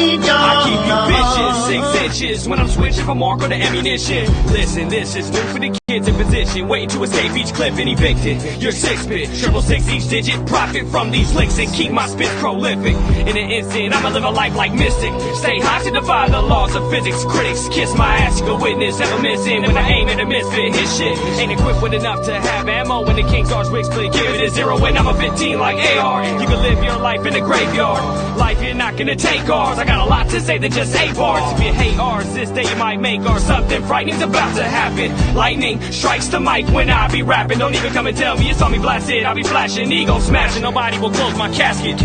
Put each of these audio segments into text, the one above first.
I keep you vicious, 6 inches when I'm switching from mark or to ammunition. Listen, this is new for the kids in position, waiting to escape each clip and evicted. You're 6-bit, 666 each digit, profit from these licks and keep my spits prolific. In an instant, I'ma live a life like Mystic. Stay high to defy the laws of physics. Critics kiss my ass, you can witness, ever missing when I aim at a misfit. His shit ain't equipped with enough to have ammo when the King's Arch wig split. Give it a 0 when I'm a 15 like AR. You can live your life in the graveyard. Life, you're not gonna take ours. I got a lot to say than just 8 bars. If you hate ours, this day you might make ours. Something frightening's about to happen. Lightning strikes the mic when I be rapping. Don't even come and tell me you saw me blasted. I'll be flashing, ego smashing. Nobody will close my casket.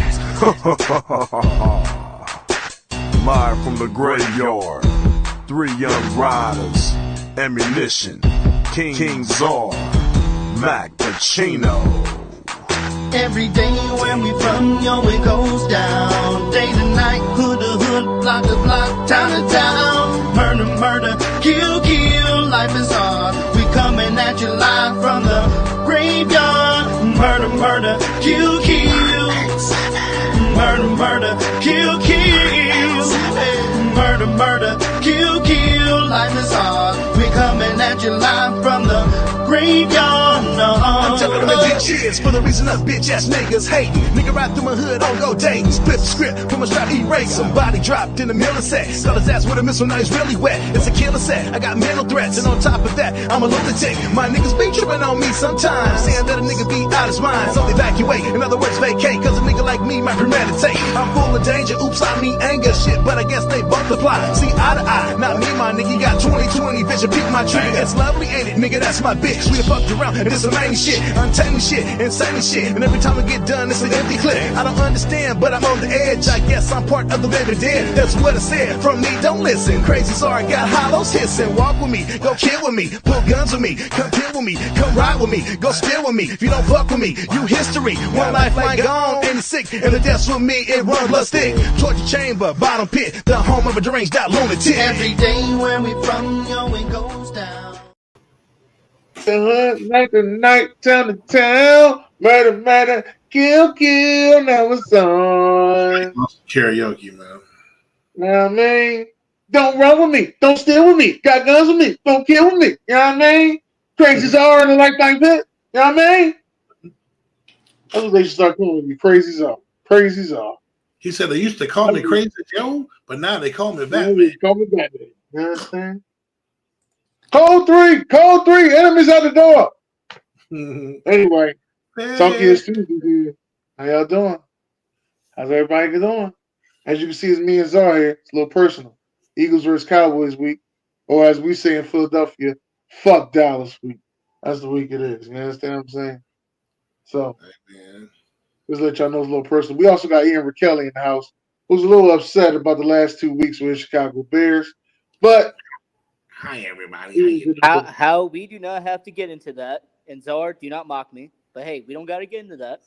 Live from the graveyard, 3 young riders, ammunition, King Czar, Mac Pacino. Every day when we from, yo, it goes down. Day to night, hood to hood, block to block, town to town. Murder, murder, kill, kill, life is hard. We coming at you live from the graveyard. Murder, murder, kill, kill. Murder, murder, kill, kill. Murder, murder, kill, kill, life is hard. We coming at you live from the graveyard. I'm telling them big cheers for the reason us bitch ass niggas hating. Nigga ride through my hood on go dating. Split the script from a strap erase. Somebody dropped in the middle of set. Got his ass with a missile, now he's really wet. It's a killer set. I got mental threats, and on top of that, I'm a lunatic. My niggas be tripping on me sometimes, saying that a nigga be out his mind. So evacuate, in other words, vacate. Cause a nigga like me might premeditate. I'm full of danger, oops, I mean anger. Shit, but I guess they both apply. See eye to eye, not me, my nigga. You got 20/20 vision, peep my trigger. It's lovely, ain't it? Nigga, that's my bitch. We done fucked around, and this some main shit. Untamed shit, insane shit. And every time I get done, it's an empty clip. I don't understand, but I'm on the edge. I guess I'm part of the living dead. That's what I said. From me, don't listen. Crazy sorry, got hollows hissing. Walk with me, go kill with me. Pull guns with me, come kill with me. Come ride with me, go steal with me. If you don't fuck with me, you history. One lifeline gone, and it's sick. And the death's with me, it run blood stick. Torture chamber, bottom pit, the home of a deranged out lunatic. Every day when we from, yo, it goes down. The hood, night to night, town to town, murder, murder, kill, kill, now it's on. Karaoke, man. You know what I mean? Don't run with me. Don't steal with me. Got guns with me. Don't kill with me. You know what I mean? Crazy Czar in the lifetime pit. You know what I mean? That's what they should start calling me. Crazy Czar. Crazy Czar. He said they used to call me Crazy Joe, but now they call me Batman. They call me Batman. You understand? Code 3, enemies at the door. Anyway, Talk is Tuesday. How y'all doing? How's everybody doing? As you can see, it's me and Czar here. It's a little personal. Eagles versus Cowboys week, or as we say in Philadelphia, fuck Dallas week. That's the week it is. You understand what I'm saying? So, just let y'all know it's a little personal. We also got Ian Rakelli in the house, who's a little upset about the last 2 weeks with the Chicago Bears, but. Hi, everybody. How we do not have to get into that. And Czar, do not mock me. But hey, we don't got to get into that.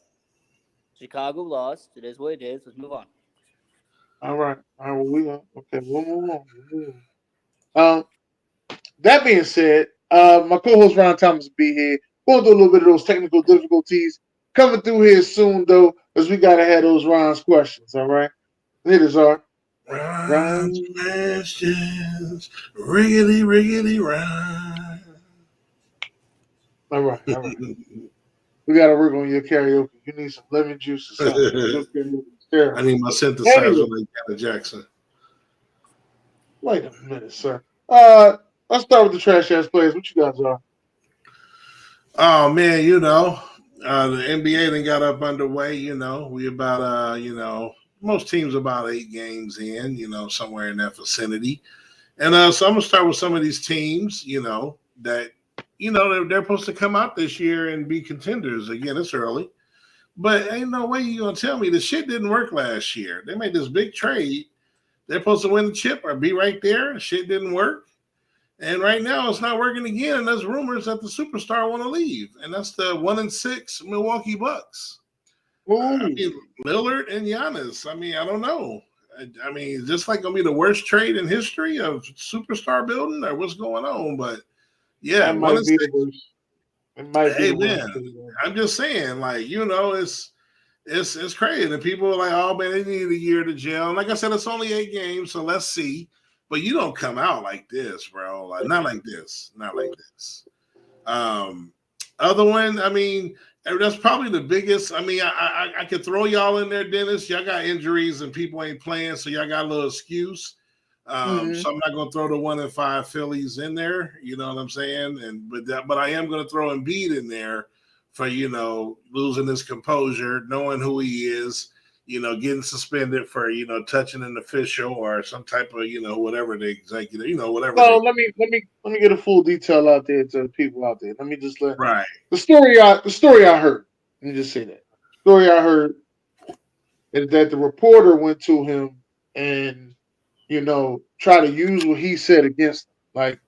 Chicago lost. It is what it is. Let's move on. All right. Well, we'll move on. That being said, my co-host Ron Thomas will be here. We'll do a little bit of those technical difficulties coming through here soon, though, because we got to have those Ron's questions. All right. It is our. Ron's questions, riggedy, Ron. All right. We got to work on your karaoke. You need some lemon juice or something. I need my synthesizer like Janet Jackson. Wait a minute, sir. Let's start with the trash ass players. What you guys are? Oh man, the NBA then got up underway. We about most teams about 8 games in, somewhere in that vicinity. And so I'm gonna start with some of these teams, that they're supposed to come out this year and be contenders. Again, it's early, but ain't no way you're gonna tell me the shit didn't work last year. They made this big trade. They're supposed to win the chip or be right there. The shit didn't work. And right now it's not working again. And there's rumors that the superstar want to leave. And that's the 1-6 Milwaukee Bucks. Lillard and Giannis. I don't know. Is this like going to be the worst trade in history of superstar building or what's going on? But yeah, 1-6. Hey, man, I'm just saying, it's It's crazy. And people are like, oh man, they need a year to jail. And like I said, it's only 8 games, so let's see. But you don't come out like this, bro. Like not like this. Not like this. Other one, I mean, that's probably the biggest. I mean, I could throw y'all in there, Dennis. Y'all got injuries and people ain't playing, so y'all got a little excuse. So I'm not gonna throw the 1-5 Phillies in there. You know what I'm saying? But I am gonna throw Embiid in there for losing his composure, knowing who he is, getting suspended for touching an official or some type of whatever the executive, whatever. Well, let me get a full detail out there to the people out there. Let me just let right the story I heard. Let me just say that the story I heard is that the reporter went to him and try to use what he said against him. Like,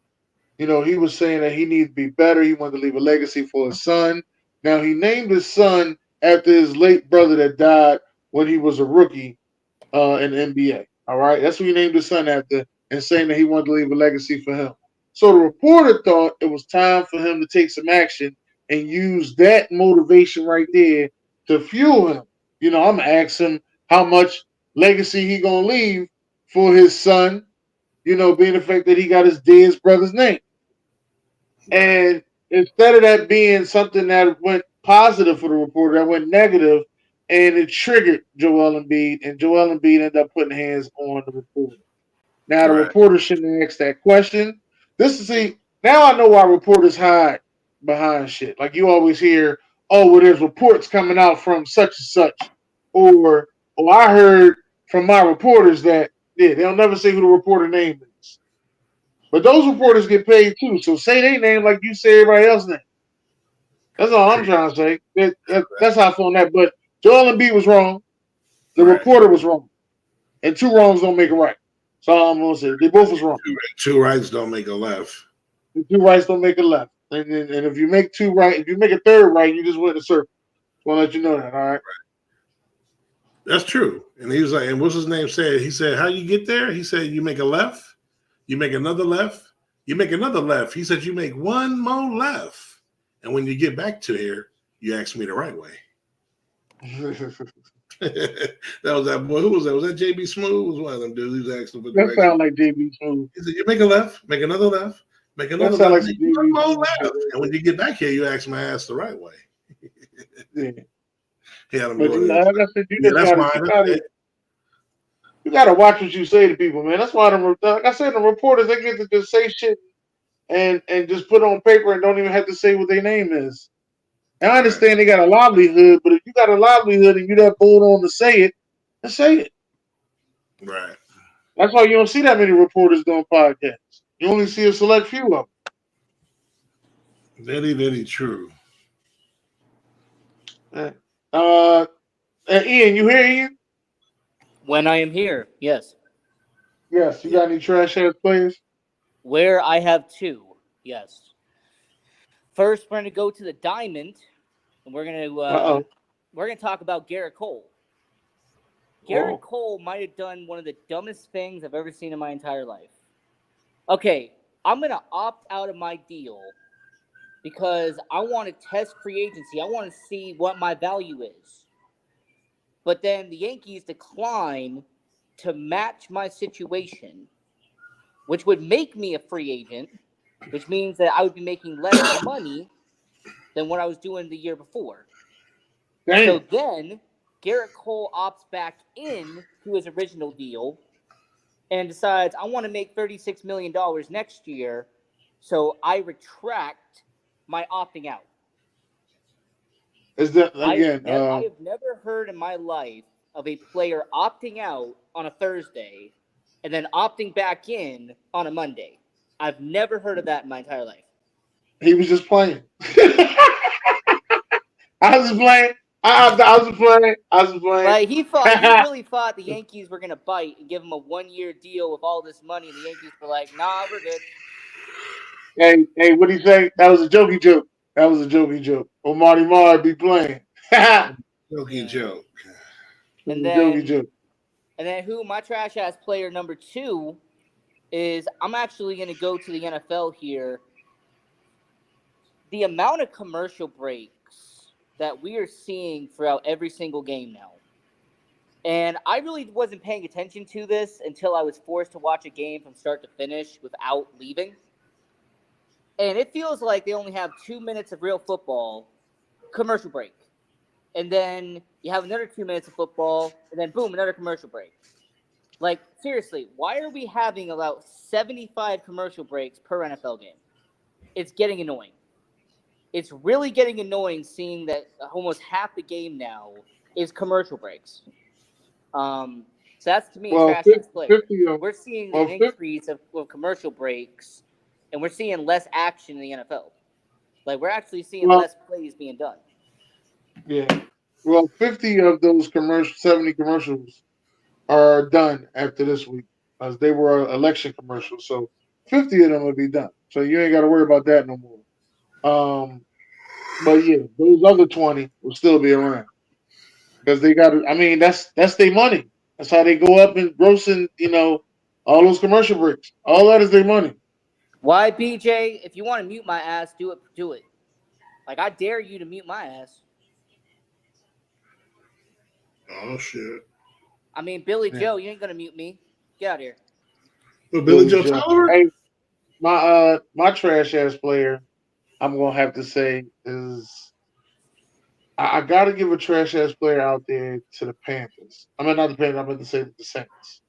he was saying that he needed to be better. He wanted to leave a legacy for his son. Now, he named his son after his late brother that died when he was a rookie in the NBA. All right. That's what he named his son after, and saying that he wanted to leave a legacy for him. So the reporter thought it was time for him to take some action and use that motivation right there to fuel him. I'm going to ask him how much legacy he going to leave for his son, being the fact that he got his dead brother's name. And instead of that being something that went positive for the reporter, that went negative, and it triggered Joel Embiid, and Joel Embiid ended up putting hands on the reporter. Now the reporter shouldn't ask that question. Now I know why reporters hide behind shit. Like you always hear, oh, well, there's reports coming out from such and such, or I heard from my reporters that they'll never say who the reporter name is. But those reporters get paid too, so say their name like you say everybody else's name. That's all I'm trying to say. That's how I feel on that. But Joel Embiid was wrong. The reporter was wrong. And two wrongs don't make a right. That's all I'm going to say. They both was wrong. Two rights don't make a left. The two rights don't make a left. And if you make two right, if you make a third right, you just went in a circle. Just want to let you know that, all right? That's true. And he was like, and what's his name said? He said, how you get there? He said, you make a left, you make another left, you make another left. He said, you make one more left. And when you get back to here, you ask me the right way. That was that boy. Who was that? Was that JB Smooth? Was one of them dudes who was asking for direction? That sound like JB Smooth. He said, you make a left, make another left, make another left, like make one more left. And when you get back here, you ask my ass the right way. Yeah. Yeah, you gotta watch what you say to people, man. That's why like I said, the reporters, they get to just say shit and just put on paper and don't even have to say what their name is. And I understand they got a livelihood, but if you got a livelihood and you that bold on to say it, then say it. Right. That's why you don't see that many reporters doing podcasts. You only see a select few of them. Very, very true. Ian, you hear Ian? When I am here, yes. Yes. You got any trash ass players? Where I have two, yes. First, we're going to go to the Diamond, and we're going to talk about Garrett Cole. Garrett Cole might have done one of the dumbest things I've ever seen in my entire life. Okay, I'm going to opt out of my deal because I want to test free agency. I want to see what my value is. But then the Yankees decline to match my situation, which would make me a free agent, which means that I would be making less money than what I was doing the year before. Damn. So then Garrett Cole opts back in to his original deal and decides, I want to make $36 million next year, so I retract my opting out. Is that again? I have never heard in my life of a player opting out on a Thursday and then opting back in on a Monday. I've never heard of that in my entire life. He was just playing. I was playing. I was playing. Like he really thought the Yankees were gonna bite and give him a 1-year deal with all this money, and the Yankees were like, "Nah, we're good." Hey, what do you say? That was a jokey joke. Oh, Marty Marr be playing. Jokey joke. And then who my trash ass player number 2 is? I'm actually gonna go to the NFL here. The amount of commercial breaks that we are seeing throughout every single game now. And I really wasn't paying attention to this until I was forced to watch a game from start to finish without leaving. And it feels like they only have 2 minutes of real football, commercial break. And then you have another 2 minutes of football, and then boom, another commercial break. Like, seriously, why are we having about 75 commercial breaks per NFL game? It's getting annoying. It's really getting annoying seeing that almost half the game now is commercial breaks. So that's, to me, Well, trash 50, ass play. 50 of, We're seeing well, an increase of commercial breaks, and we're seeing less action in the NFL. Like, we're actually seeing well, less plays being done. yeah. Well, 50 of those 70 commercials are done after this week, as they were election commercials. So 50 of them will be done. So you ain't got to worry about that no more. But yeah, those other 20 will still be around because they got to. I mean, that's their money. That's how they go up and grossing. All those commercial breaks. All that is their money. Why, BJ? If you want to mute my ass, do it. Do it. Like, I dare you to mute my ass. Oh shit! I mean, Billy Yeah. Joe, you ain't gonna mute me. Get out of here. Well, Billy Billy Joe Joe. Tyler. Hey, my trash ass player, I'm gonna have to say is I gotta give a trash ass player out there to the Panthers. I mean not the Panthers, I meant to say the Saints.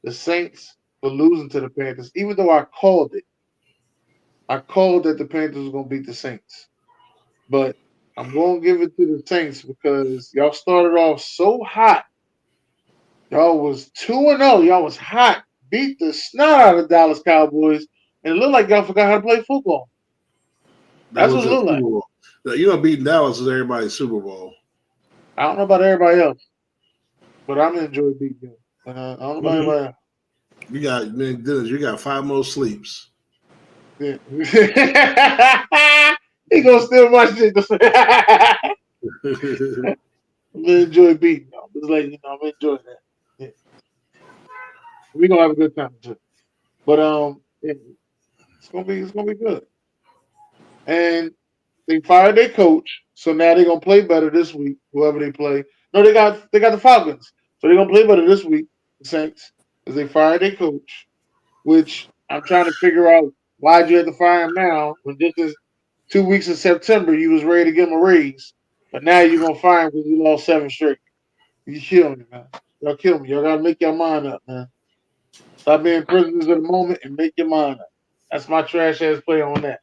The Saints for losing to the Panthers, even though I called it. I called that the Panthers were gonna beat the Saints. But I'm gonna give it to the Saints because y'all started off so hot. Y'all was 2-0. Y'all was hot. Beat the snot out of the Dallas Cowboys. And it looked like y'all forgot how to play football. That That's was what it a looked Super like. Bowl. Beating Dallas is everybody's Super Bowl. I don't know about everybody else, but I'm enjoying beating them. I don't know about Mm-hmm. everybody else. Dennis, you got 5 more sleeps. Yeah. He gonna steal my shit. I'm gonna enjoy beating y'all. Just like I'm enjoying that. Yeah. We gonna have a good time too. But yeah, it's gonna be good. And they fired their coach, so now they're gonna play better this week. Whoever they play, no, they got the Falcons, so they're gonna play better this week. The Saints, because they fired their coach, which I'm trying to figure out why'd you have to fire him now when this is 2 weeks in September. You was ready to give him a raise, but now you're gonna fire him because you lost 7 straight. You kill me, man. Y'all kill me. Y'all gotta make your mind up, man. Stop being prisoners of the moment and make your mind up. That's my trash ass play on that.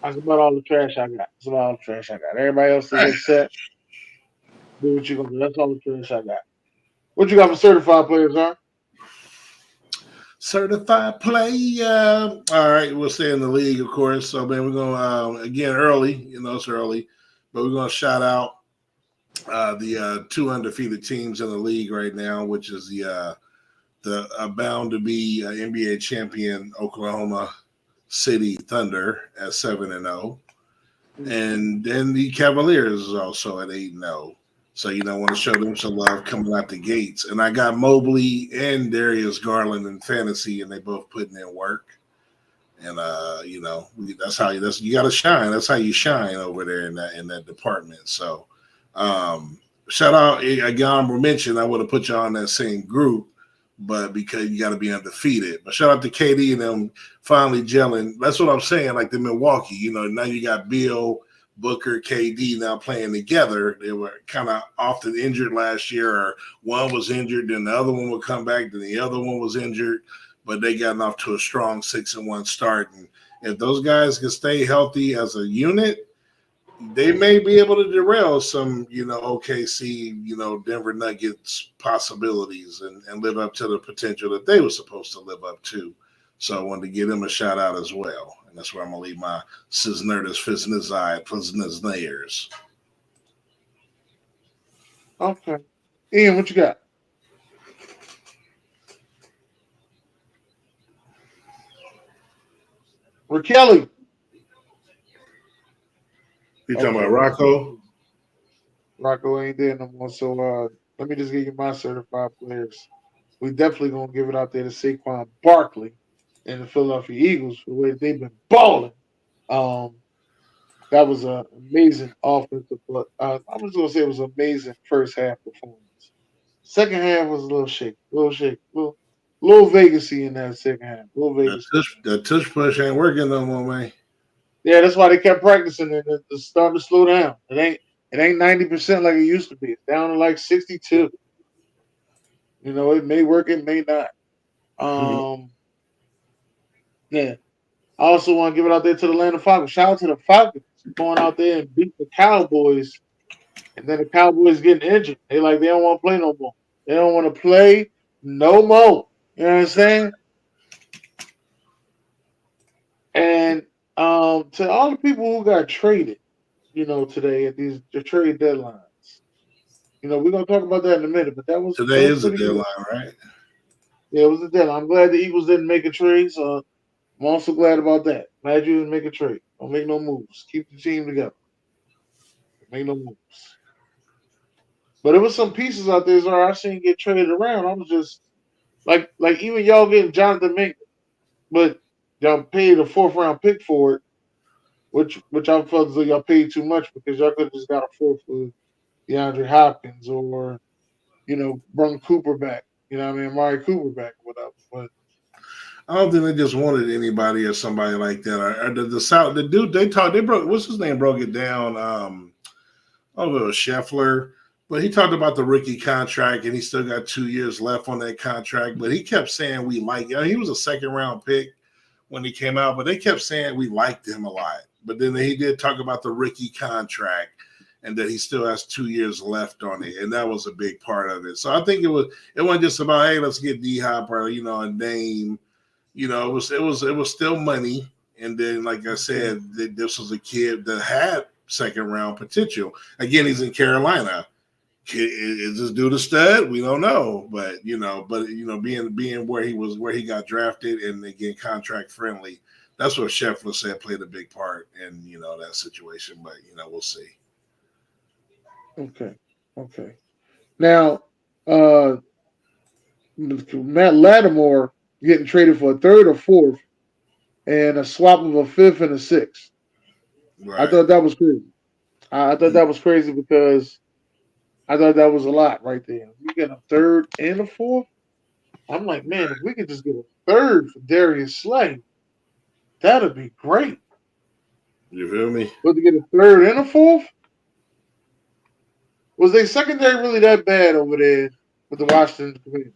That's about all the trash I got. That's about all the trash I got. Everybody else is upset. Do what you gonna do. That's all the trash I got. What you got for certified players, huh? Certified player. All right, we'll stay in the league, of course. So, man, we're going to, again, early. It's early. But we're going to shout out the 2 undefeated teams in the league right now, which is the bound to be NBA champion Oklahoma City Thunder at 7-0. And then the Cavaliers is also at 8-0. So, want to show them some love coming out the gates. And I got Mobley and Darius Garland in fantasy, and they both putting in work. And that's how you got to shine. That's how you shine over there in that department. So, shout out again. We mentioned I would have put you on that same group, but because you got to be undefeated. But shout out to KD and them finally gelling. That's what I'm saying. Like the Milwaukee, now you got Bill, Booker, KD now playing together. They were kind of often injured last year, or one was injured, then the other one would come back, then the other one was injured, but they got off to a strong 6-1 start. And if those guys can stay healthy as a unit, they may be able to derail some, OKC, Denver Nuggets possibilities and live up to the potential that they were supposed to live up to. So I wanted to give them a shout out as well. And that's where I'm going to leave my Cisnerdus Fiznizai Pliznizlayers. Okay. Ian, what you got? Kelly. You talking about Rocco? Rocco ain't there no more. So let me just give you my certified players. We definitely gonna give it out there to Saquon Barkley and the Philadelphia Eagles for the way they've been balling. That was an amazing offensive, but I'm just gonna say it was an amazing first half performance. Second half was a little shaky, little Vegasy in that second half, little Vegas. That tush push ain't working no more, man. Yeah, that's why they kept practicing and it's starting to slow down. It ain't 90% like it used to be. It's down to like 62. You know, it may work, it may not. Um, yeah. I also want to give it out there to the Atlanta Falcons. Shout out to the Falcons going out there and beat the Cowboys, and then the Cowboys getting injured. They don't want to play no more. They don't want to play no more. You know what I'm saying? And to all the people who got traded, today at the trade deadlines. We're gonna talk about that in a minute, but that was Today is the pretty good. deadline, right? Yeah, it was the deadline. I'm glad the Eagles didn't make a trade, so I'm also glad about that. Glad you didn't make a trade. Don't make no moves. Keep the team together. Make no moves. But it was some pieces out there where I seen get traded around. I was just like even y'all getting Jonathan Mingo, but y'all paid a fourth round pick for it, which I felt as though y'all paid too much because y'all could have just got a fourth for DeAndre Hopkins or brung Cooper back. Amari Cooper back, whatever. But I don't think they just wanted anybody or somebody like that. Or the South, the dude they broke. What's his name? Broke it down. I don't know, Scheffler, but he talked about the rookie contract and he still got 2 years left on that contract. But he kept saying we like. He was a second round pick when he came out, but they kept saying we liked him a lot. But then he did talk about the rookie contract and that he still has 2 years left on it, and that was a big part of it. So I think it wasn't just about, hey, let's get D Hop or a name. It was still money. And then, like I said, this was a kid that had second round potential. Again, he's in Carolina. Is this dude a stud? We don't know, but being where he got drafted, and again contract friendly, that's what Scheffler said played a big part in that situation. But we'll see. okay. Now, Matt Lattimore getting traded for a third or fourth, and a swap of a fifth and a sixth. Right. I thought that was crazy. I thought that was crazy because I thought that was a lot right there. We get a third and a fourth. I'm like, man, if we could just get a third for Darius Slay, that'd be great. You feel me? But to get a third and a fourth, was their secondary really that bad over there with the Washington Commanders?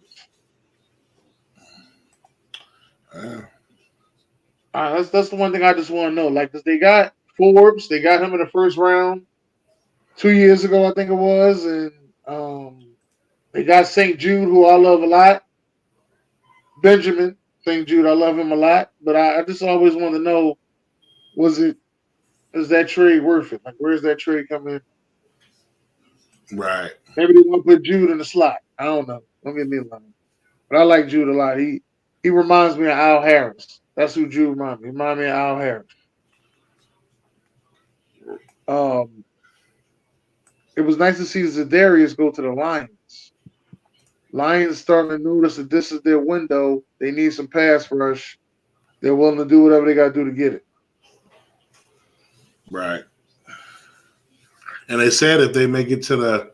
That's the one thing I just want to know. Like, cause they got Forbes, they got him in the first round 2 years ago, I think it was, and they got St. Jude, who I love a lot. Benjamin St. Jude, I love him a lot, but I just always want to know, is that trade worth it? Like, where's that trade coming in? Right. Maybe they want to put Jude in the slot. I don't know. Don't get me wrong, but I like Jude a lot. He reminds me of Al Harris. That's who Jude reminds me. He reminds me of Al Harris. It was nice to see Zadarius go to the Lions. Lions starting to notice that this is their window. They need some pass rush. They're willing to do whatever they got to do to get it. Right. And they said if they make it to the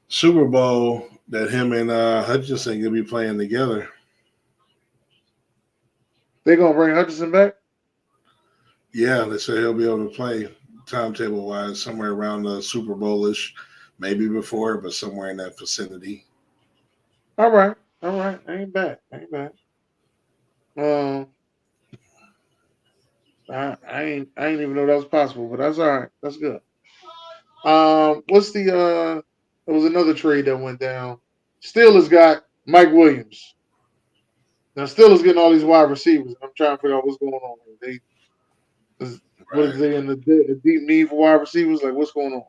Super Bowl, that him and Hutchinson gonna be playing together. They gonna bring Hutchinson back? Yeah, they say he'll be able to play timetable wise somewhere around the Super Bowl-ish, maybe before, but somewhere in that vicinity. All right. Ain't bad. I ain't even know that was possible, but that's all right. That's good. What's the there was another trade that went down. Steelers got Mike Williams. Now Steelers getting all these wide receivers. I'm trying to figure out what's going on here. What is they in the deep need for wide receivers? Like, what's going on?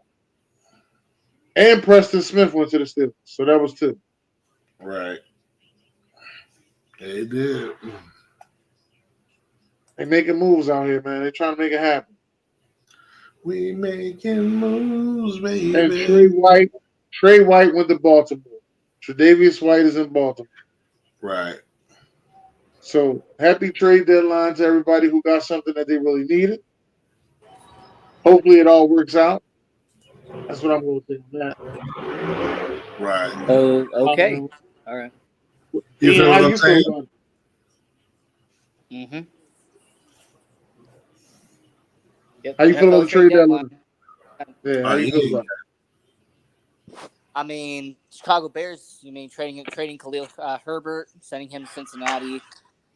And Preston Smith went to the Steelers, so that was two. Right. They did. They making moves out here, man. They trying to make it happen. We making moves, baby. And Trey White went to Baltimore. Tre'Davious White is in Baltimore. Right. So happy trade deadline to everybody who got something that they really needed. Hopefully it all works out. That's what I'm going to say on that. Right. Oh, okay. All right. You feel How what I'm you saying? feel about it? Mm-hmm. Yep. How you feel about the trade deadline? Yeah, how you feel Yeah. about it? I mean, Chicago Bears. You mean trading Khalil Herbert, sending him to Cincinnati.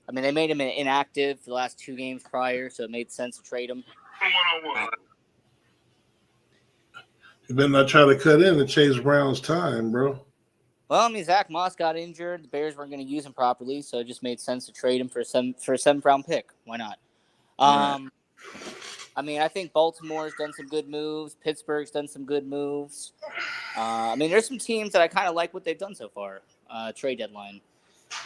I mean, they made him inactive for the last 2 games prior, so it made sense to trade him. You better not try to cut in to Chase Brown's time, bro. Well, I mean, Zach Moss got injured. The Bears weren't going to use him properly, so it just made sense to trade him for a 7th round pick. Why not? Right. I mean, I think Baltimore's done some good moves. Pittsburgh's done some good moves. I mean, there's some teams that I kind of like what they've done so far. Trade deadline.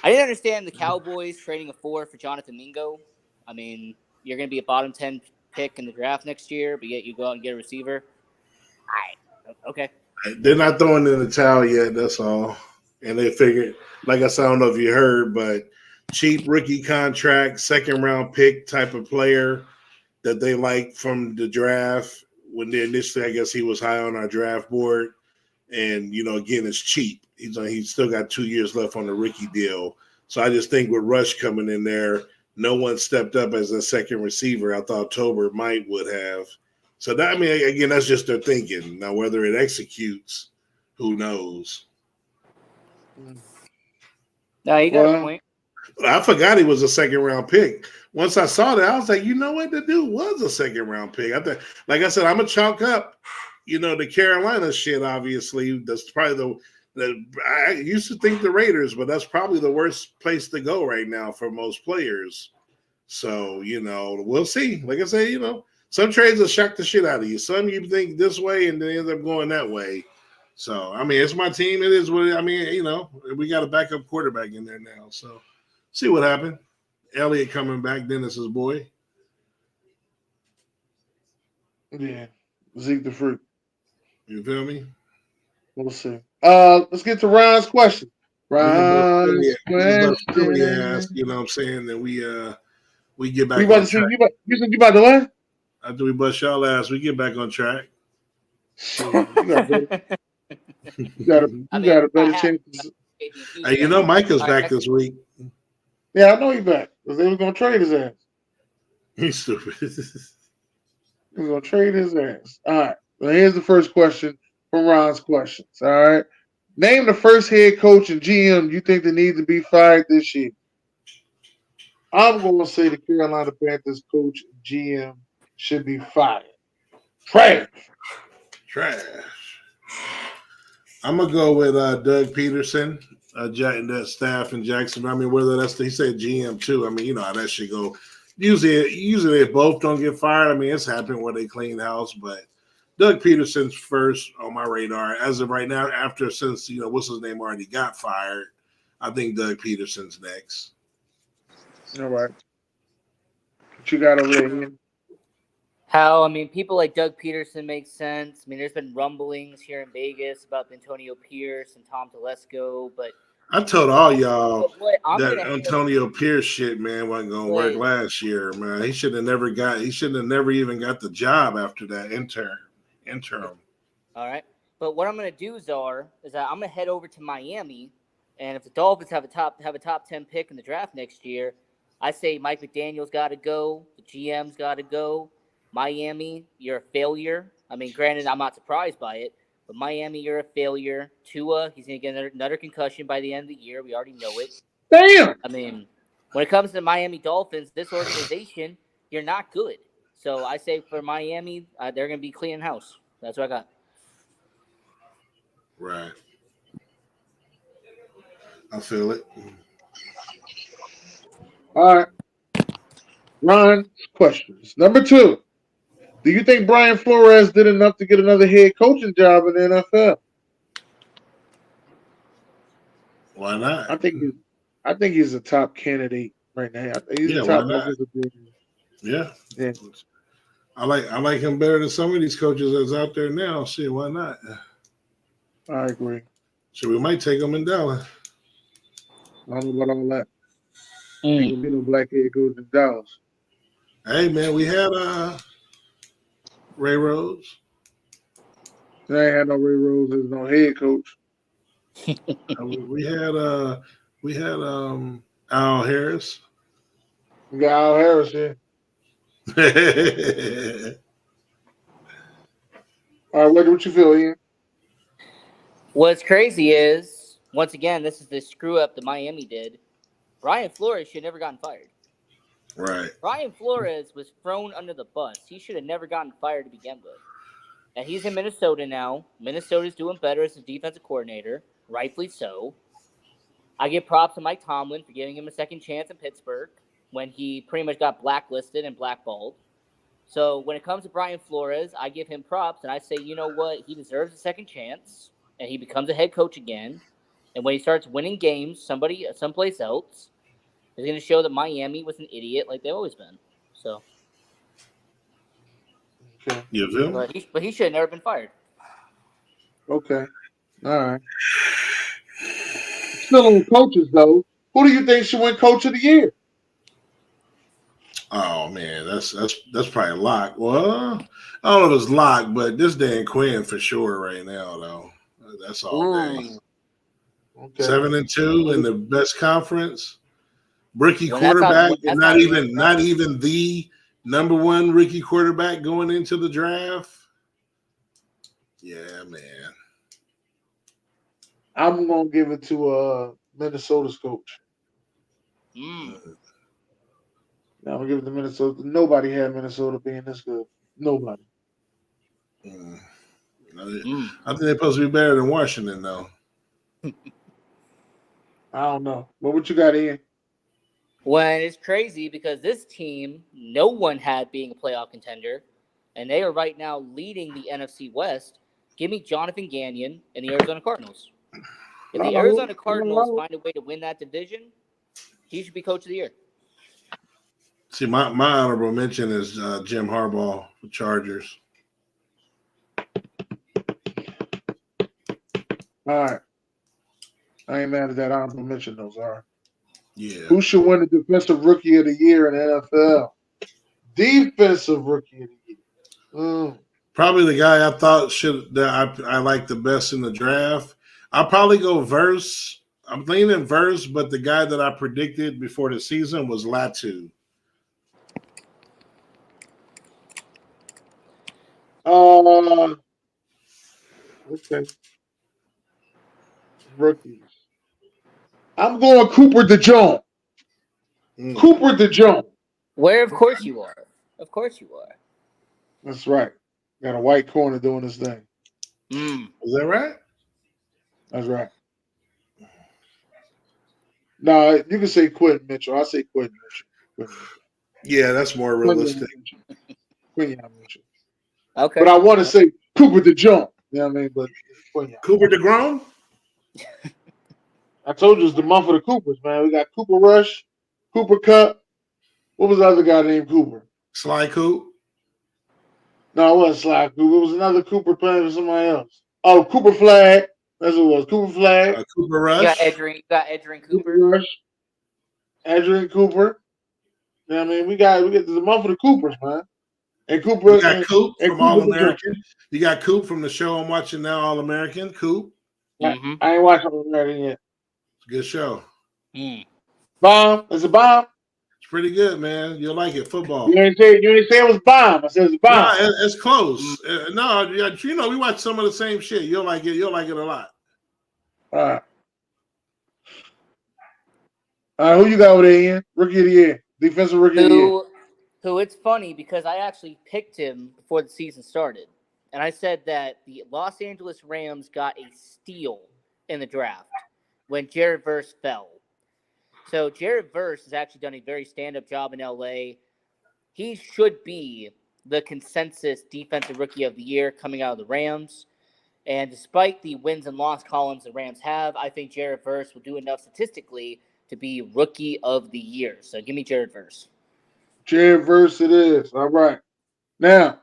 I didn't understand the Cowboys trading a 4 for Jonathan Mingo. I mean, you're going to be a bottom 10 pick in the draft next year, but yet you go out and get a receiver. Okay. They're not throwing in the towel yet, that's all. And they figured, like I said, I don't know if you heard, but cheap rookie contract, 2nd-round pick type of player that they like from the draft. When they initially, I guess he was high on our draft board. And, again, it's cheap. He's still got 2 years left on the rookie deal. So I just think with Rush coming in there, no one stepped up as a second receiver. I thought Tober would have. So that, I mean, again, that's just their thinking. Now, whether it executes, who knows? No, you got a point. I forgot he was a 2nd-round pick. Once I saw that, I was like, you know what? The dude was a 2nd-round pick. I think, like I said, I'm gonna chalk up, the Carolina shit. Obviously, that's probably I used to think the Raiders, but that's probably the worst place to go right now for most players. So, we'll see. Like I say, some trades will shock the shit out of you. Some you think this way and then end up going that way. So, I mean, it's my team. It is what I mean, we got a backup quarterback in there now. So, see what happened. Elliott coming back, Dennis's boy. Yeah. Zeke the Fruit. You feel me? We'll see. Let's get to Ryan's question. Ryan's question. Philly ass, you know what I'm saying? That we get back You on track. You think you about to what? After we bust y'all ass, we get back on track. Shit, you got a better chance. Hey, Micah's back this week. Yeah, I know he's back because they were gonna trade his ass. He's stupid. They were gonna trade his ass. All right. Well, here's the first question from Ron's questions. All right. Name the first head coach and GM you think that needs to be fired this year. I'm gonna say the Carolina Panthers coach and GM should be fired. Trash. I'm gonna go with Doug Peterson, that staff in Jackson. I mean, whether he said GM too. I mean, you know how that should go. Usually they both don't get fired. I mean, it's happened where they clean house, but Doug Peterson's first on my radar as of right now. Since what's his name already got fired, I think Doug Peterson's next. All right. What you got over there, Ian? People like Doug Peterson make sense. I mean, there's been rumblings here in Vegas about Antonio Pierce and Tom Telesco, but I told all y'all that Antonio Pierce shit, man, wasn't gonna work last year, man. He should have never even got the job after that interim. All right. But what I'm gonna do, Czar, is that I'm gonna head over to Miami, and if the Dolphins have a top 10 pick in the draft next year, I say Mike McDaniel's gotta go, the GM's gotta go. Miami, you're a failure. I mean, granted, I'm not surprised by it, but Miami, you're a failure. Tua, he's going to get another concussion by the end of the year. We already know it. Damn! I mean, when it comes to the Miami Dolphins, this organization, you're not good. So I say for Miami, they're going to be cleaning house. That's what I got. Right. I feel it. All right. Ron, questions. Number 2. Do you think Brian Flores did enough to get another head coaching job in the NFL? Why not? I think he's a top candidate right now. He's a top offensive coordinator. Yeah. I like him better than some of these coaches that's out there now. Shit, why not? I agree. So we might take him in Dallas. I don't know about all that. Ain't gonna be no black head coach in Dallas. Hey man, we had Ray Rhodes. They ain't had no Ray Rose as no head coach. We had Al Harris. We got Al Harris here. All right, what you feel, Ian? What's crazy is, once again, this is the screw up that Miami did. Brian Flores should have never gotten fired. Right. Brian Flores was thrown under the bus. He should have never gotten fired to begin with. And he's in Minnesota now. Minnesota's doing better as his defensive coordinator, rightfully so. I give props to Mike Tomlin for giving him a second chance in Pittsburgh when he pretty much got blacklisted and blackballed. So when it comes to Brian Flores, I give him props, and I say, you know what? He deserves a second chance, and he becomes a head coach again. And when he starts winning games someplace else, he's going to show that Miami was an idiot like they've always been. So, Okay. You feel me? but he should have never been fired. Okay. All right. Still on coaches, though. Who do you think should win Coach of the Year? Oh man, that's probably a lock. Well, I don't know if it's lock, but this Dan Quinn for sure right now, though. That's all day. Okay. 7-2 in the best conference. Rookie Well, quarterback, that's and not even the number one rookie quarterback going into the draft. Yeah, man. I'm gonna give it to Minnesota's coach. I'm gonna give it to Minnesota. Nobody had Minnesota being this good. Nobody. I think they're supposed to be better than Washington, though. I don't know. What you got, Ian? When it's crazy because this team, no one had being a playoff contender, and they are right now leading the NFC West. Give me Jonathan Gagnon and the Arizona Cardinals. If the Arizona Cardinals find a way to win that division, he should be coach of the year. See, my honorable mention is Jim Harbaugh for Chargers. All right. I ain't mad at that honorable mention, those are. Yeah. Who should win the Defensive Rookie of the Year in the NFL? Defensive Rookie of the Year. Probably the guy I thought I like the best in the draft. I'll probably go Verse. I'm leaning Verse, but the guy that I predicted before the season was Latu. Okay. Rookies. I'm going Cooper DeJong. Cooper DeJong. Where, of course you are. Of course you are. That's right. Got a white corner doing this thing. Is that right? That's right. No, you can say Quentin Mitchell. I say Quentin Mitchell. Yeah, that's more realistic. Quentin Mitchell. Okay. But I want to say Cooper DeJong. You know what I mean? But Cooper DeGrom? I told you it's the month of the Coopers, man. We got Cooper Rush, Cooper Cup. What was the other guy named Cooper? Sly Coop? No, it wasn't Sly Cooper. It was another Cooper playing for somebody else. Oh, Cooper Flag. That's what it was. Cooper Flag. Cooper Rush. You got Edgerrin Cooper. Cooper Rush. Edgerrin Cooper. You know what I mean? We got the month of the Coopers, man. And Cooper. You got Coop from All American. DeJong. You got Coop from the show I'm watching now, All American. Coop. I ain't watching All American yet. It's a good show. Bomb. It's a bomb. It's pretty good, man. You'll like it. Football. You ain't say it was bomb. I said it's a bomb. No, it's close. No, we watch some of the same shit. You'll like it. You'll like it a lot. All right. Who you got over there, Ian? Rookie of the Year. Defensive Rookie of the Year. Who it's funny because I actually picked him before the season started. And I said that the Los Angeles Rams got a steal in the draft when Jared Verse fell. So Jared Verse has actually done a very stand-up job in LA. He should be the consensus defensive rookie of the year coming out of the Rams. And despite the wins and loss columns the Rams have, I think Jared Verse will do enough statistically to be rookie of the year. So give me Jared Verse. Jared Verse it is. All right. Now,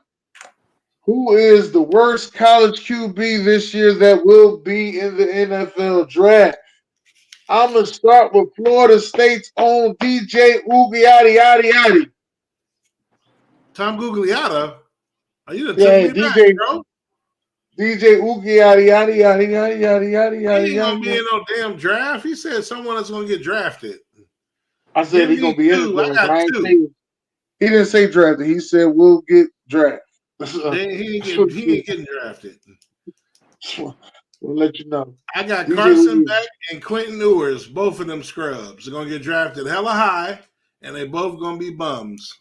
who is the worst college QB this year that will be in the NFL draft? I'm going to start with Florida State's own DJ Ugiati. Tom Gugliotta? Oh, you done Yeah, took me back, DJ bro. Oogie yada yada yada yada yada yada He yada ain't gonna be yada. in no damn draft. He said someone that's gonna get drafted. I said Give he me gonna be in the two. I draft, but got I ain't say two. he didn't say drafted. He said we'll get drafted. He That's what he he ain't getting drafted. said. We'll let you know. I got DJ Carson Oogie. Beck and Quentin Ewers. Both of them scrubs. They're gonna get drafted hella high, and they both gonna be bums.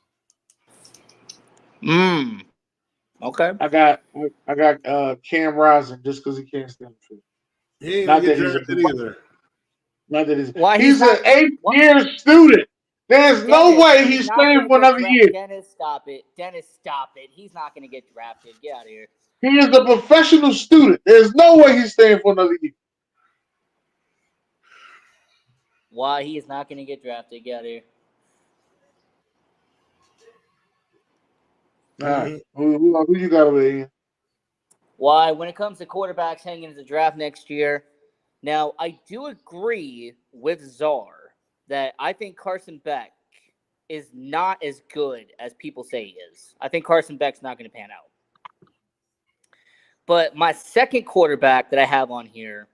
Okay. I got Cam Rising just because he can't stand the field. He ain't gonna Not get that he's a drafted either. not that he's Why he's an not? eighth What? year student. There's no Dennis, way he's he's not staying gonna for get another year. drafted. Dennis, stop it. Dennis, stop it. He's not gonna get drafted. Get out of here. He is a professional student. There's no way he's staying for another year. Why he is not gonna get drafted? Get out of here. All right. Who you got over there? Why, when it comes to quarterbacks hanging into the draft next year, now I do agree with Czar that I think Carson Beck is not as good as people say he is. I think Carson Beck's not going to pan out. But my second quarterback that I have on here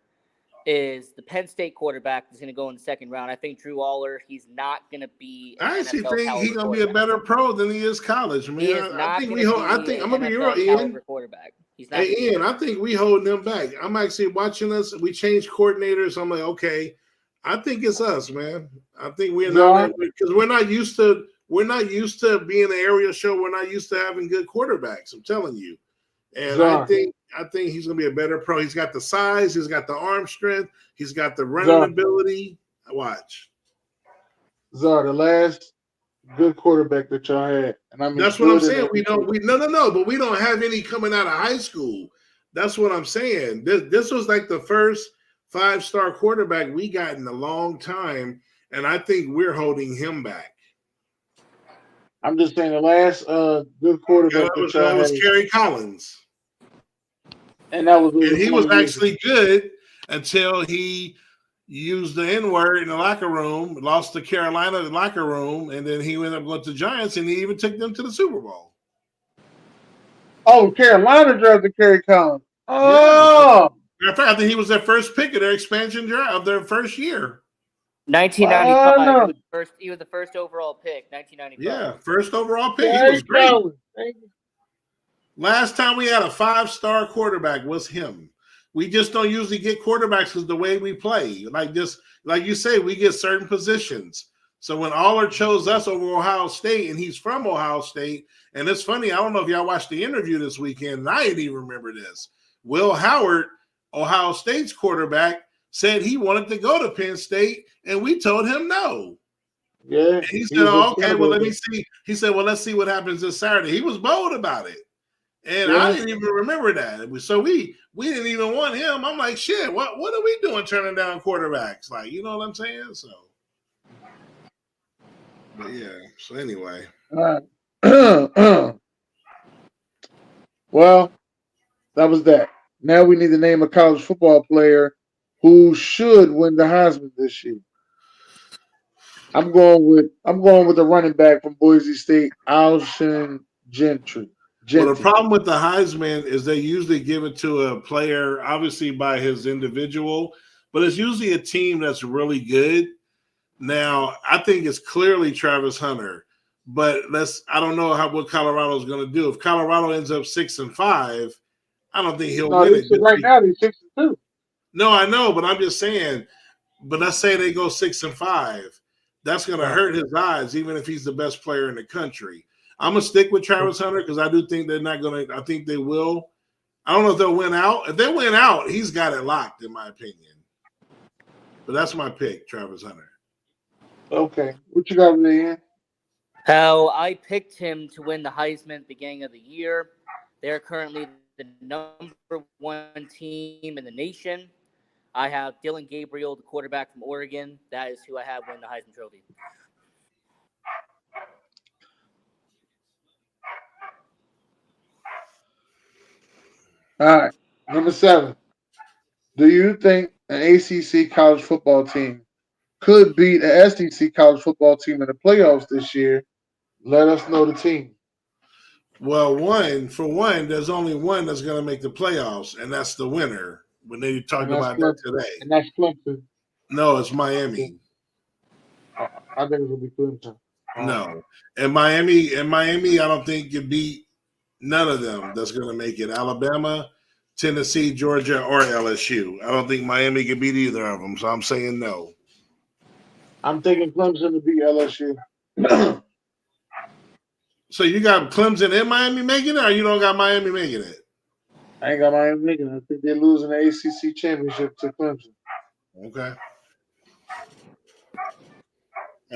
is the Penn State quarterback that's going to go in the second round. I think Drew Aller, he's not going to be an I actually NFL think he's caliber gonna be a quarterback. better pro than he is college, man. He is I not think going we to hold. I be think I'm an gonna be real, NFL Ian. caliber quarterback. He's not. Hey, Ian, I think we holding them back. I'm actually watching us. We changed coordinators. I'm like, okay, I think it's us, man. I think we're not because we're not used to. We're not used to being an area show. We're not used to having good quarterbacks. I'm telling you. And I think he's gonna be a better pro. He's got the size. He's got the arm strength. He's got the running ability. Watch. Czar, the last good quarterback that y'all had, and I mean That's what I'm good. saying. We don't. No. But we don't have any coming out of high school. That's what I'm saying. This was like the first 5-star quarterback we got in a long time, and I think we're holding him back. I'm just saying the last good quarterback that y'all That was had, Kerry Collins, and that was and he was 20 years actually good until he used the N-word in the locker room, lost to Carolina in the locker room, and then he ended up going to the Giants, and he even took them to the Super Bowl. Oh, Carolina drafted Kerry Collins. Oh, yeah. In fact, I think he was their first pick of their expansion draft of their first year. 1995. He was the first overall pick. 1995. Yeah, first overall pick. He was great. Last time we had a 5-star quarterback was him. We just don't usually get quarterbacks because the way we play, like you say, we get certain positions. So when Aller chose us over Ohio State, and he's from Ohio State, and it's funny, I don't know if y'all watched the interview this weekend, and I didn't even remember this. Will Howard, Ohio State's quarterback, said he wanted to go to Penn State, and we told him no. Yeah. And he said, "Oh, okay, well, let me see." He said, "Well, let's see what happens this Saturday." He was bold about it. And I didn't even remember that. So we didn't even want him. I'm like, shit, what are we doing turning down quarterbacks? Like, you know what I'm saying? So, but yeah. So anyway. All right. Well, that was that. Now we need to name a college football player who should win the Heisman this year. I'm going with the running back from Boise State, Alshon Gentry. Well, the problem with the Heisman is they usually give it to a player, obviously by his individual, but it's usually a team that's really good. Now, I think it's clearly Travis Hunter, but I don't know what Colorado's going to do. If Colorado ends up 6-5, I don't think he'll win it. Right now, they're 6-2. No, I know, but I'm just saying. But let's say they go 6-5, that's going to hurt his eyes, even if he's the best player in the country. I'm gonna stick with Travis Hunter because I do think they're not gonna. I think they will. I don't know if they'll win out. If they win out, he's got it locked, in my opinion. But that's my pick, Travis Hunter. Okay, what you got there? How I picked him to win the Heisman at the beginning of the year. They're currently the number 1 team in the nation. I have Dylan Gabriel, the quarterback from Oregon. That is who I have win the Heisman Trophy. All right, number 7. Do you think an ACC college football team could beat an SEC college football team in the playoffs this year? Let us know the team. Well, there's only one that's going to make the playoffs, and that's the winner. When they talked about that today. And that's Clemson. No, it's Miami. I think it will be Clemson. No, and Miami, I don't think you beat none of them. That's going to make it. Alabama, Tennessee, Georgia, or LSU. I don't think Miami can beat either of them. So I'm saying no. I'm thinking Clemson to beat LSU. So you got Clemson and Miami making it, or you don't got Miami making it? I ain't got Miami making it. I think they're losing the ACC championship to Clemson. Okay.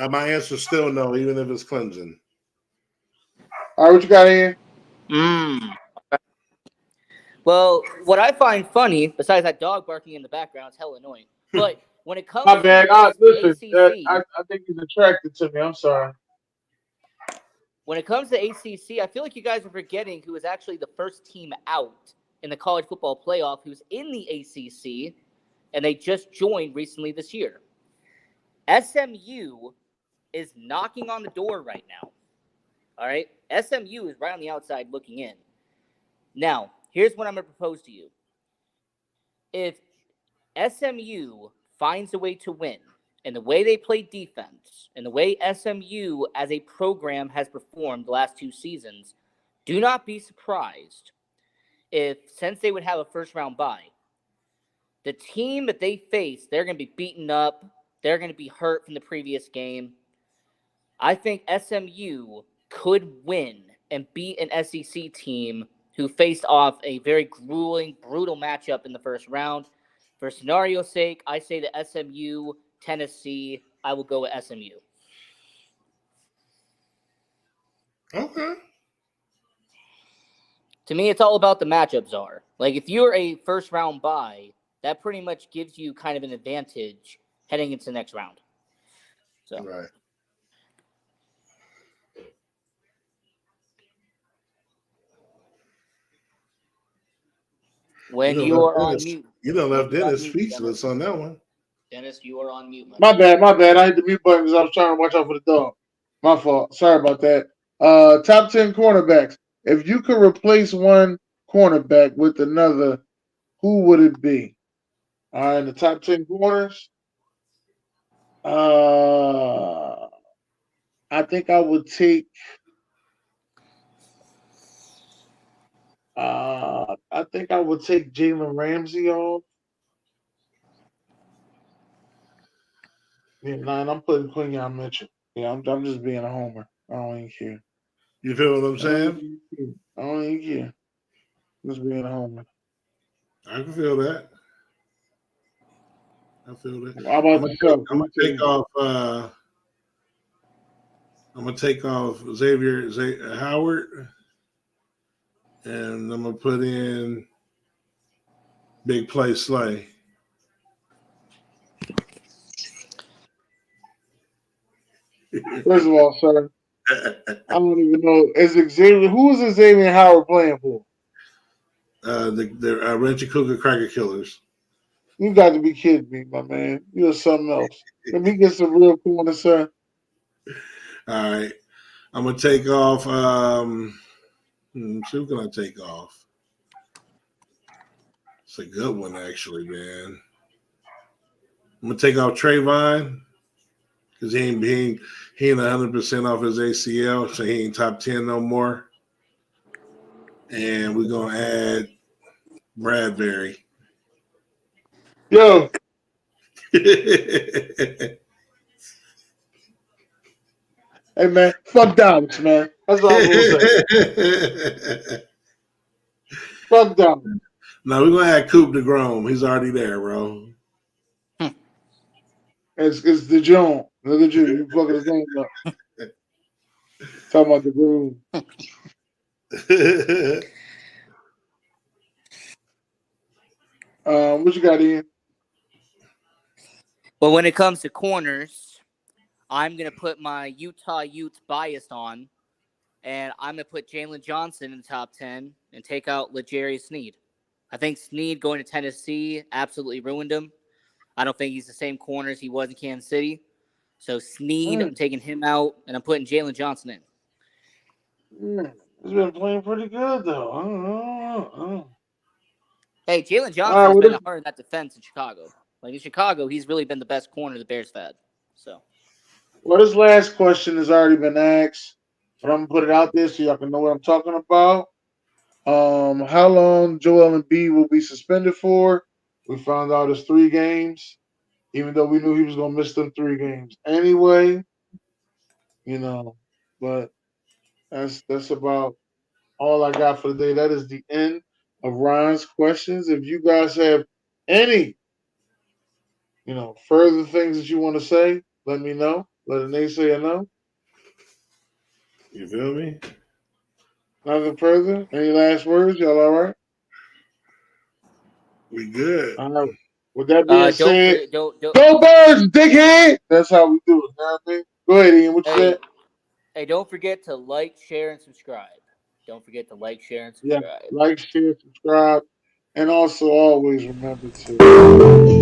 My answer is still no, even if it's Clemson. All right, what you got in? Well, what I find funny, besides that dog barking in the background, it's hella annoying. But when it comes My bad. to Listen, ACC, I think he's attracted to me. I'm sorry. when it comes to ACC, I feel like you guys are forgetting who was actually the first team out in the college football playoff who's in the ACC, and they just joined recently this year. SMU is knocking on the door right now. All right? SMU is right on the outside looking in. Now, here's what I'm going to propose to you. If SMU finds a way to win, and the way they play defense, and the way SMU as a program has performed the last 2 seasons, do not be surprised if, since they would have a first-round bye, the team that they face, they're going to be beaten up, they're going to be hurt from the previous game. I think SMU could win and beat an SEC team who faced off a very grueling, brutal matchup in the first round. For scenario's sake, I say that SMU, Tennessee, I will go with SMU. Okay. To me, it's all about the matchups are. Like, if you're a first-round bye, that pretty much gives you kind of an advantage heading into the next round. So. Right. When you are on mute. You don't left Dennis speechless on that one. Dennis, you are on mute. My bad. I hit the mute button because I was trying to watch out for the dog. My fault. Sorry about that. Top 10 cornerbacks. If you could replace one cornerback with another, who would it be? All right, in the top 10 corners, I think I would take. I think I would take Jalen Ramsey off. Yeah, I'm putting Quinyon Mitchell. Yeah, I'm just being a homer. I don't even care. You feel what I'm saying? I don't even care. Just being a homer. I can feel that. I feel that. How about yourself? I'm gonna take off Xavier Howard, and I'm gonna put in Big Play Slay. First of all, sir, I don't even know. Who is Xavier Howard playing for? The Rancho Cucamonga Cracker Killers. You got to be kidding me, my man. You're something else. Let me get some real corner, sir. All right. I'm gonna take off. Who can I take off? It's a good one, actually, man. I'm gonna take off Trayvon because he ain't 100% off his ACL, so he ain't top 10 no more. And we're gonna add Bradbury. Yo. Hey, man, fuck Dobbs, man. That's all I'm going to say. Fuck Dobbs. No, we're going to add Coop DeGrom. He's already there, bro. It's the Jones. Look at you. You fucking his name up. Talking about the groom. What you got, Ian? Well, when it comes to corners, I'm going to put my Utah Utes bias on, and I'm going to put Jalen Johnson in the top 10 and take out L'Jarius Sneed. I think Sneed going to Tennessee absolutely ruined him. I don't think he's the same corner as he was in Kansas City. So Sneed, I'm taking him out, and I'm putting Jalen Johnson in. He's been playing pretty good though. I don't know. Hey, Jalen All Johnson right, has well, been a hard in that defense in Chicago. Like in Chicago, he's really been the best corner the Bears have had. So this last question has already been asked, but I'm gonna put it out there so y'all can know what I'm talking about. How long Joel Embiid will be suspended for? We found out it's 3 games, even though we knew he was gonna miss them 3 games anyway. You know, but that's about all I got for the day. That is the end of Ryan's questions. If you guys have any, further things that you want to say, let me know. Let a naysayer know. You feel me? Nothing further. Any last words? Y'all all right? We good. All right. With that being don't said, forget, don't go Birds, dickhead! That's how we do it. You know what I mean? Go ahead, Ian. What you said? hey, don't forget to like, share, and subscribe. Don't forget to like, share, and Yeah. subscribe. Like, share, subscribe, and also always remember to